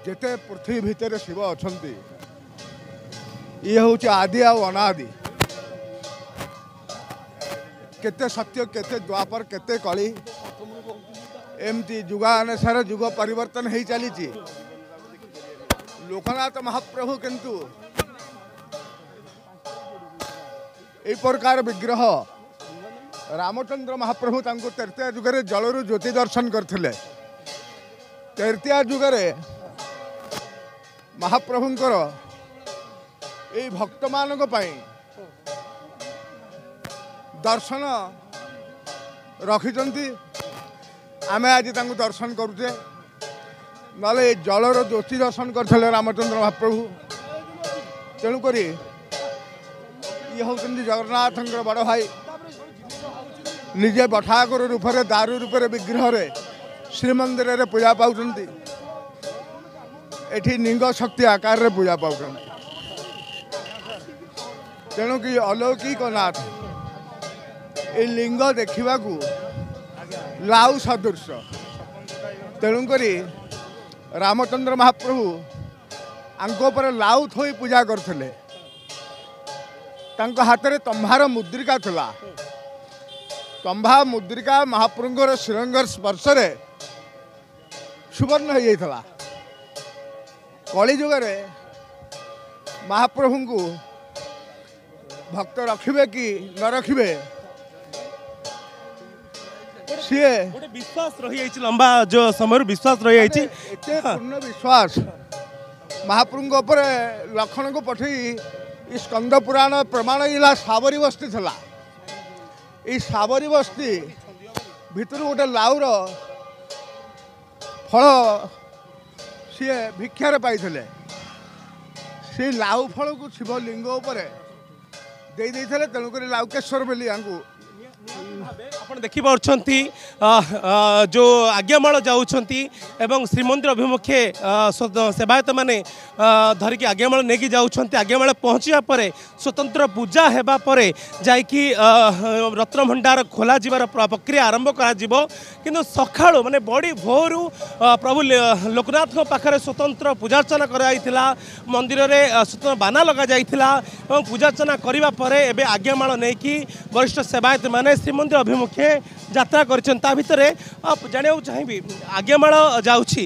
जेते पृथ्वी भितर शिव अच्छा ये हूँ आदि आ अनादि केते सत्य केते द्वापर केते कली एमती जुगानुसार जुग परिवर्तन हो चली लोकनाथ महाप्रभु किंतु ए प्रकार विग्रह रामचंद्र महाप्रभु तांको तृतीय जुगरे जलरू ज्योति दर्शन करथिले। तृतीय जुगरे महाप्रभुंकर ए भक्त मानक पई दर्शन रखिचंती आमे आज तांको दर्शन करूचे नाले जलर ज्योति दर्शन करथिले रामचंद्र महाप्रभु। तेणु करी ये होउछन्ती जगन्नाथंकर बड़ भाई निजे बठाकर रूपरे दारू रूपरे विग्रह रे श्रीमंदिर रे पूजा पाउछन्ती एठी निंग शक्ति आकार रे पूजा पाउछन्ती। तेणु कि अलौकिक नाथ ए लिंग देखा लाउ सदृश। तेणु करी रामचंद्र महाप्रभु आंको पर लाउ थोई पूजा करथिले। तांको हाथ में तंभार मुद्रिका थिला। तंभा मुद्रिका महाप्रभुर श्रीरंगर स्पर्श सुवर्ण हो जाता। कली जुगे महाप्रभु को भक्त रखिबे कि न रखिबे सी विश्वास रही लंबा जो समय विश्वास रही पूर्ण विश्वास महाप्रभु उपर लक्षण को पठई स्कंद पुराण प्रमाण इला साबरी बस्ती थला। ये साबरी बस्ती भितर गोटे लाउर फल सी भिक्षार पाई से लाउ फल को शिवलिंग तेणुक लाउकेश्वर बोली आपण देखि पारछंती जो आज्ञामाल जाउछंती एवं श्रीमंदिर अभिमुखे सेवायत माने धरिकी आज्ञामाल नेकी जाउछंती। आज्ञामाल पहुँचा परे स्वतंत्र पूजा हेबा परे जाइकी रत्न भंडार खोला जीवार प्रक्रिया आरंभ करा जिवो। किंतु सखाळु माने बड़ी भोरु प्रभु लोकनाथ पाखरे स्वतंत्र पूजार्चना कराइथिला। मंदिर रे स्वतंत्र बाना लगा जाइथिला एवं पूजार्चना करिबा परे एबे आज्ञामाल नेकी वरिष्ठ सेवायत माने श्रीमंदिर अभिमुखे यात्रा करछन। भितर जाना चाहिए आज्ञामाल जाऊँगी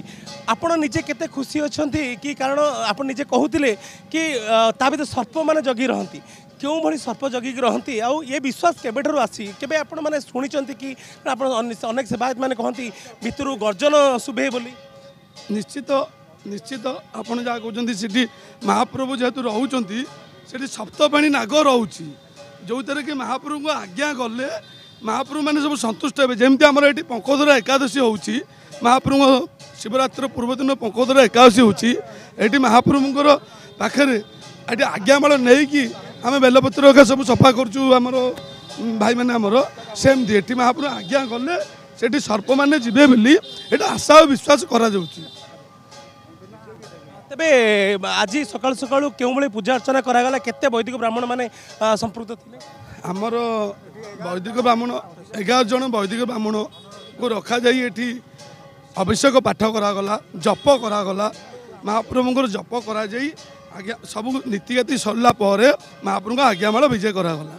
आपण निजे केते खुशी अच्छी कि कारण आप निजे कहते कि ता भीतर सर्प मैंने जगी रहती क्यों भली सर्प जगिक रहती आउ ये विश्वास केबेठू आसी केबे आपण मैंने शुणी कि अनेक सेवायत मैंने कहती भितर गर्जन शुभे बोली। निश्चित निश्चित आपण जहाँ कहते सीठी महाप्रभु जेहेतु रोच सप्तपाणी नाग रोचे जो थे कि महाप्रभु को आज्ञा गले महाप्रभु मैंने सब सन्तुष्ट हे जमी आमर ये पंकोधरा एकादशी होची महाप्रभु शिवरात्र पूर्व दिन पंकोधरा एकादशी होची ये महाप्रभुंर पाखे ये आज्ञामाल नहीं कि आम बेलपत्र सब सफा करमर भाई मैंने आमर सेमती ये महाप्रभु आज्ञा गले से सर्प मैंने जीवे बोली ये आशा और विश्वास करा जाउची। तेबे आज सकाल सकाल क्यों भाई पूजा अर्चना करागला केते वैदिक ब्राह्मण माने संपृक्त थे आमर वैदिक ब्राह्मण 11 जन वैदिक ब्राह्मण को रखा जाई एठी अभिषेक पाठ करागला जप करागला महाप्रभुंर जप करा जाई आज्ञा सब नीतिगति सरला पर महाप्रभु आज्ञामाल विजय करागला।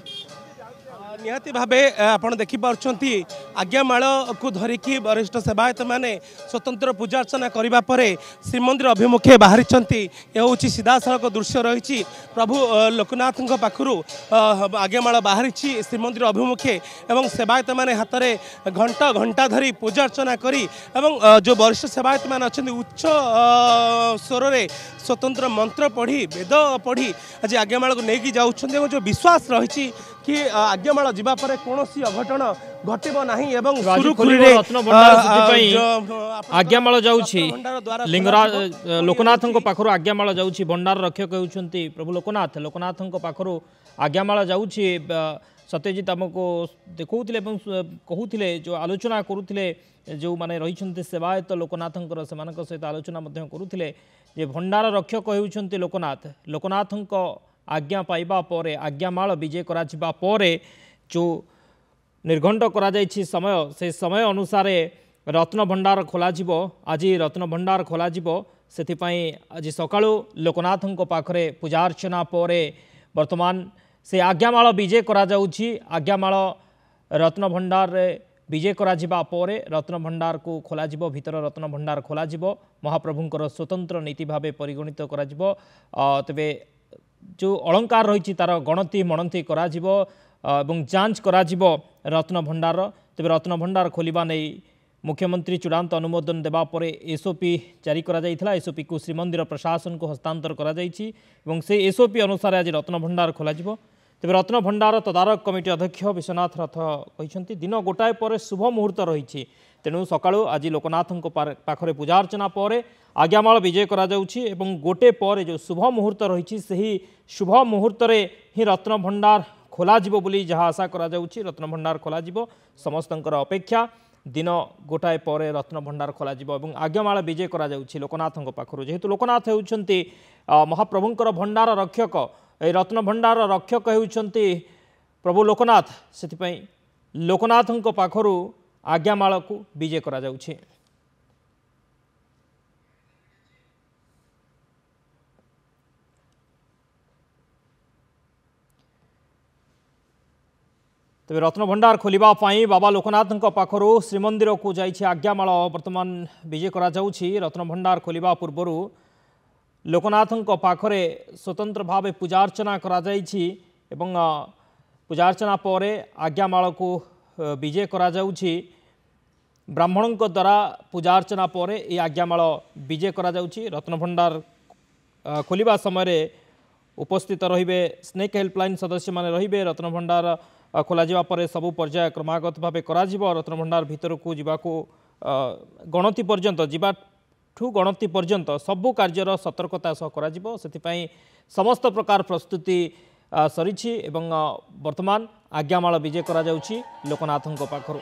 निहाती भावे आपण देखिपार्छंती आज्ञामाल को धरिकी वरिष्ठ सेवायत माने स्वतंत्र पूजा अर्चना करिबा परे श्रीमंदिर अभिमुखे बाहरिछंती। ए होची सीधा सड़क दृश्य रही प्रभु लोकनाथ पाखु आज्ञामाल बाहरी श्रीमंदिर अभिमुखे एवं सेवायत माने हाथ में घंटा घंटा धरी पूजा अर्चना करी एवं जो वरिष्ठ सेवायत माने अच्छे उच्च स्वर रे स्वतंत्र मंत्र पढ़ी वेद पढ़ी आज आज्ञामाल को लेकिन जाऊँ जो विश्वास रही कि आज्ञामाल जीवा पर कौनसी अघटन घटब नहीं एवं आज्ञामाल जाऊँगी लिंगराज लोकनाथ पाखर आज्ञामाल जाऊँगी भंडार रक्षक होती प्रभु लोकनाथ लोकनाथ पाखर आज्ञामाल जाऊँगी सत्यजित आमको देखते कहते जो आलोचना करुले जो माने रही सेवायत लोकनाथ सहित आलोचना करुले जे भंडार रक्षक होती लोकनाथ लोकनाथ आज्ञा पाइबा परे आज्ञामाल विजय करा परे जो निर्घंट करा जायछि समय से समय अनुसार रत्न भंडार खोल आज रत्न भंडार खोल ସେଥିପାଇଁ ଆଜି ସକାଳୁ ଲୋକନାଥଙ୍କ ପାଖରେ ପୂଜା अर्चना ପରେ ବର୍ତ୍ତମାନ ସେ ଆଜ୍ଞାମାଳ ବିଜେ କରାଯାଉଛି। ଆଜ୍ଞାମାଳ ରତ୍ନଭଣ୍ଡାରରେ विजय करा ପରେ रत्नभंडार को खोलाଯିବ ଭିତର रत्नभंडार खोलाଯିବ महाप्रभुଙ୍କର स्वतंत्र नीति भाव परिगणित करा तेबे जो अलंकार रही तार गणति मणति करा एवं जांच करा रत्नभंडार तेबे रत्नभंडार खोलिबा नहीं मुख्यमंत्री चूड़ांत अनुमोदन देवा परे एसओपी जारी करा जायथिला। एसओपी को श्रीमंदिर प्रशासन को हस्तांतर करा जायछि एवं से एसओपी अनुसार आज रत्नभंडार खोलाଯିବ। तेज रत्नभंडार तदारक कमिटी अध्यक्ष विश्वनाथ रथ कहते दिन गोटाए पर शुभ मुहूर्त रही तेणु सकाळु आज लोकनाथ पाखरे पूजा अर्चना पर आज्ञामाल विजय करा जाउछि एवं गोटे पर जो शुभ मुहूर्त रही से शुभ मुहूर्त ही रत्नभंडार खोलाजिबो बोली जहाँ आशा करा जाउछि। रत्नभंडार खोलाजिबो समस्तंकर अपेक्षा दिन गोटाए पर रत्नभंडार खोलाजिबो एवं आज्ञामाल विजय करा जाउछि लोकनाथଙ୍କ पाखरु। जेहेतु लोकनाथ हेउछन्ति महाप्रभुଙ୍କର भंडार रक्षक ए रत्नभंडार रक्षक होउछन्ति प्रभु लोकनाथ सेथिपई लोकनाथଙ୍କ पाखरु आज्ञामाल को विजय करा जाउछि। तेज रत्नभंडार खोलिबा पाई बाबा लोकनाथଙ୍କ पाखरु श्रीमंदिर को जाइछि आज्ञामाल वर्तमान विजय करा जाउछि। रत्नभंडार खोलिबा पूर्वरु लोकनाथଙ୍କ पाखरे स्वतंत्र भाव पूजा अर्चना करा जाइछि एवं पूजा अर्चना पर आज्ञामाल को विजय करा जाउछि। ब्राह्मणଙ୍କ द्वारा पूजा अर्चना पर ये आज्ञामाल विजय करा जाउछि। रत्नभंडार खोलिबा समय उपस्थित रहिबे स्नेक हेल्पलाइन सदस्य माने रहिबे। रत्नभंडार खोला जिबा परे सबु पर्याय क्रमागत भाव करा जिवो। रत्नभंडार भीतर को जिबाको गणति पर्यंत जिबा ठू गणति पर्यंत सबु कार्यर सतर्कता सह करा जिवो। सेथिपई समस्त प्रकार प्रस्तुति सरीछि एवं वर्तमान आज्ञामाल विजय करा जाउछि लोकनाथଙ୍କ पाखरु।